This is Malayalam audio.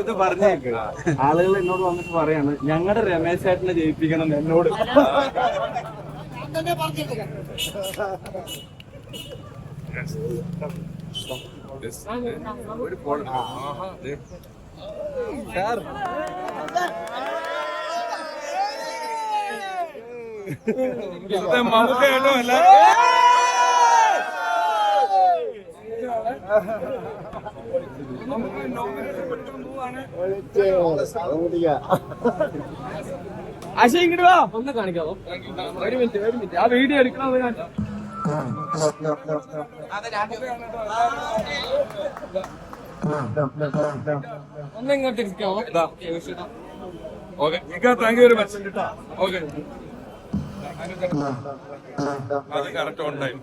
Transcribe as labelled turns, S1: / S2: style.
S1: ഇത് പറഞ്ഞേക്ക് ആളുകൾ എന്നോട് വന്നിട്ട് പറയാണ് ഞങ്ങളുടെ രമേശ് ചേട്ടനെ ജയിപ്പിക്കണം എന്നോട്.
S2: മമ്മൂക്കയാണോ അല്ല
S1: ആശയ ഇങ്ങോട്ട് വാ, ഒന്ന് കാണിക്കാവോ? ഒരു മിനിറ്റ് ആ വീഡിയോ എടുക്കണം. ഒന്ന് ഇങ്ങോട്ട് ഇരിക്കാവോ?
S2: Okay, thank you very much. Okay, അത് കറക്റ്റ് ഉണ്ടായി.